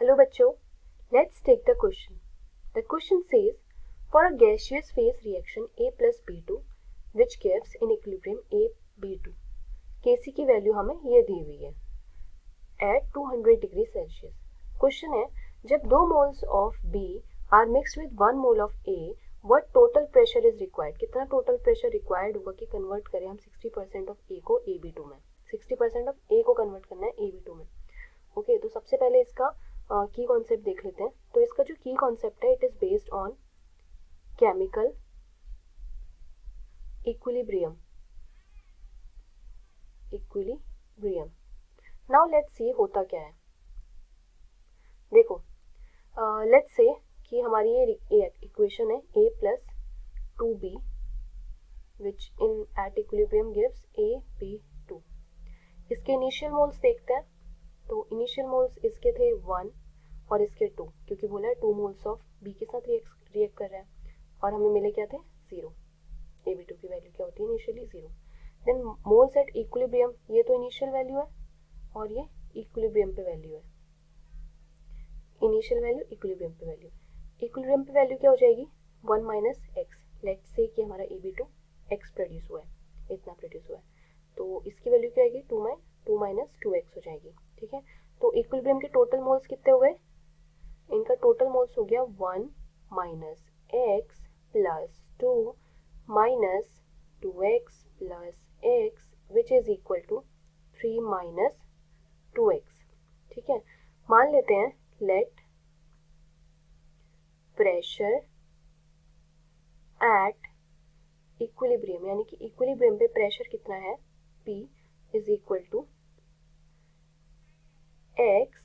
Hello bachcho, let's take the question. The question says, for a gaseous phase reaction A plus B2 which gives in equilibrium AB2, Kc की value हमें ये दी हुई है at 200 degree Celsius. Question है, जब 2 moles of B are mixed with 1 mole of A, what total pressure is required? कितना total pressure required होगा कि convert करें हम 60% of A को AB2 में. 60% of A को convert करना है AB2 में. ओके, तो सबसे पहले इसका की कॉन्सेप्ट देख लेते हैं. तो इसका जो की कॉन्सेप्ट है, it is based on chemical equilibrium. Now let's see होता क्या है. देखो, लेट्स से कि हमारी ये इक्वेशन है a plus 2b which in at equilibrium gives AB2. इसके इनिशियल मोल्स देखते हैं. तो इनिशियल मोल्स इसके थे 1 और इसके 2, क्योंकि बोला है 2 मोल्स ऑफ बी के साथ रिएक्ट कर रहा है और हमें मिले क्या थे 0. AB2 की वैल्यू क्या होती है initially 0. Then moles at equilibrium, ये तो इनिशियल वैल्यू है और ये इक्विलिब्रियम पे वैल्यू है. इनिशियल वैल्यू इक्विलिब्रियम पे वैल्यू. इक्विलिब्रियम पे वैल्यू क्या हो जाएगी 1 माइनस एक्स. लेट्स से कि हमारा AB2 एक्स प्रोड्यूस हुआ है, इतना प्रोड्यूस हुआ है, तो इसकी वैल्यू क्या आएगी 2 माइनस 2x हो जाएगी. ठीक है, तो इक्विलिब्रियम के टोटल मोल्स कितने हो गए, इनका टोटल मोल्स हो गया 1 minus x plus 2 minus 2x plus x which is equal to 3 minus 2x. ठीक है, मान लेते हैं लेट प्रेशर एट इक्विलिब्रियम, यानी कि इक्विलिब्रियम पे प्रेशर कितना है P is equal to x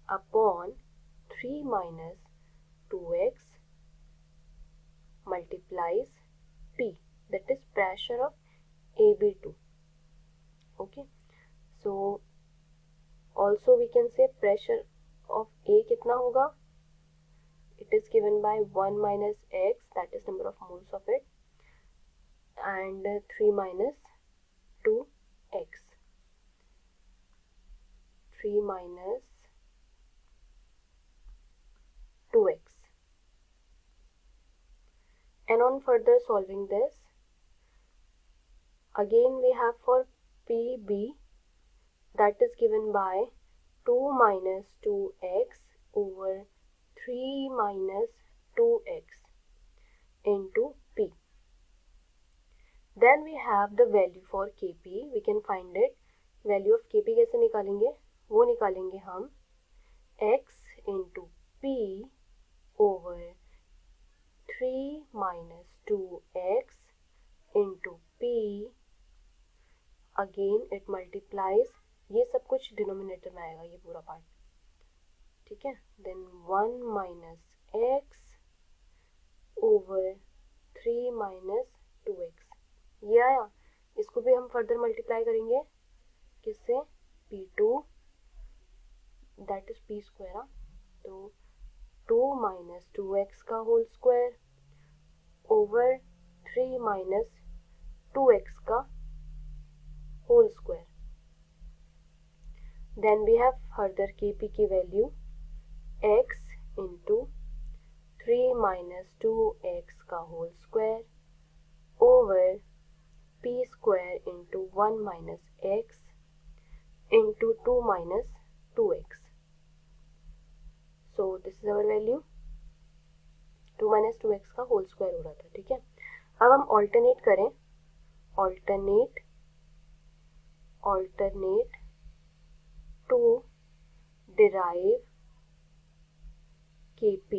upon 3 minus 2x multiplies P, that is pressure of AB2. Okay, so also we can say pressure of A कितना होगा, it is given by 1 minus x, that is number of moles of it, and 3 minus 2x. 3 minus 2x. And on further solving this, again we have for PB, that is given by 2 minus 2x over 3 minus 2x into P. Then we have the value for Kp. We can find it. Value of Kp कैसे निकालेंगे, वो निकालेंगे हम x into P over 3 minus 2x into P. Again it multiplies, ये सब कुछ denominator में आएगा ये पूरा पार्ट. ठीक है, then 1 minus x over 3 minus 2x, ये आया. इसको भी हम फर्दर मल्टीप्लाई करेंगे किससे, P2, that is P square. तो 2 minus 2x का whole square over 3 minus 2x का whole square. Then we have further Kp की value x into 3 minus 2x का whole square over P square into 1 minus x into 2 minus 2x. So this is our value, 2 minus 2x का whole square हो रहा था. ठीक है, अब हम ऑल्टरनेट करें, ऑल्टरनेट टू डिराइव Kp,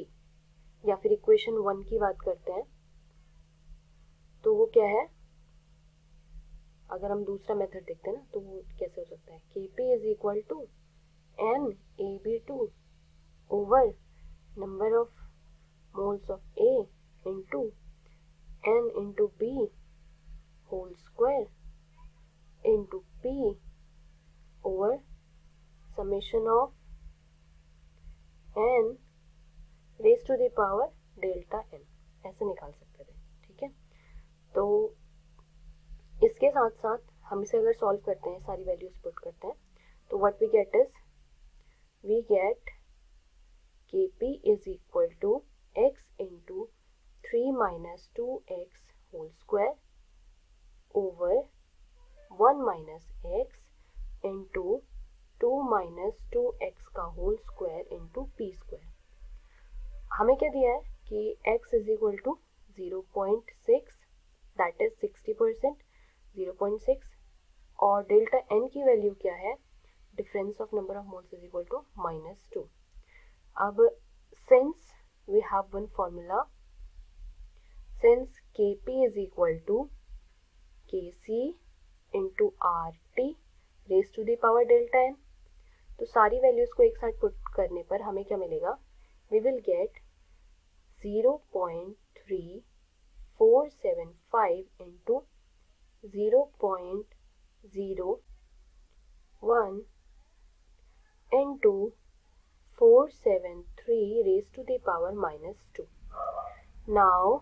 या फिर इक्वेशन 1 की बात करते हैं. तो वो क्या है, अगर हम दूसरा मेथड देखते हैं ना, तो वो कैसे हो सकता है, Kp is equal to n AB2 over number of moles of A into n into B whole square into P over summation of n raised to the power delta n. ऐसे निकाल सकते थे. ठीक है, तो इसके साथ साथ हम इसे अगर सॉल्व करते हैं, सारी वैल्यूज पुट करते हैं, तो what we get is, we get Kp is equal to x into 3 minus 2x whole square over 1 minus x into 2 minus 2x का whole square into P square. हमें क्या दिया है कि x is equal to 0.6 that is 60%, 0.6 और delta n की वैल्यू क्या है, difference of number of moles is equal to -2। अब since we have one formula, since Kp is equal to Kc into RT raise to the power delta n, तो सारी values को एक साथ पुट करने पर हमें क्या मिलेगा, we will get 0.3475 into 0.01 into 473 raise to the power -2. Now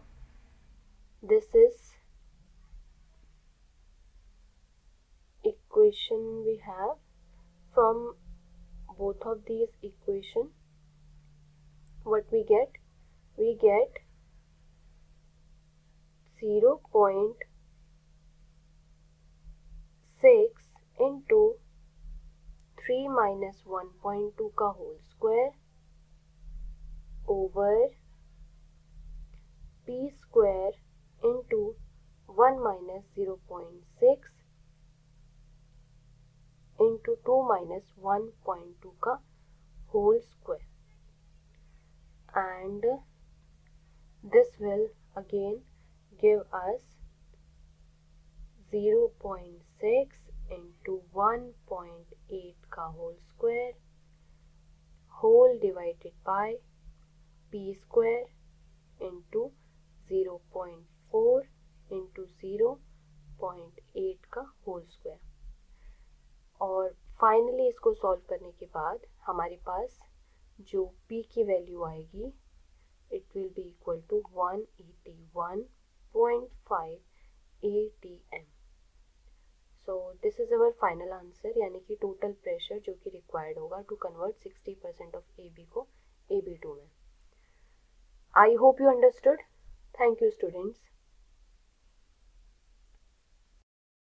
this is equation we have. From both of these equation, what we get 0.6 into 3 minus 1.2 का whole square over p square into 1 minus 0.6 into 2 minus 1.2 का whole square, and this will again give us 0.6 into 1.8 का whole square whole divided by p square into 0.4 into 0.8 का whole square। और finally इसको solve करने के बाद हमारे पास जो p की वैल्यू आएगी, it will be equal to 181.5 atm। So this is our final answer, यानी कि टोटल प्रेशर जो कि रिक्वायर्ड होगा टू कन्वर्ट 60% ऑफ AB को AB2 में। I hope you understood. Thank you students.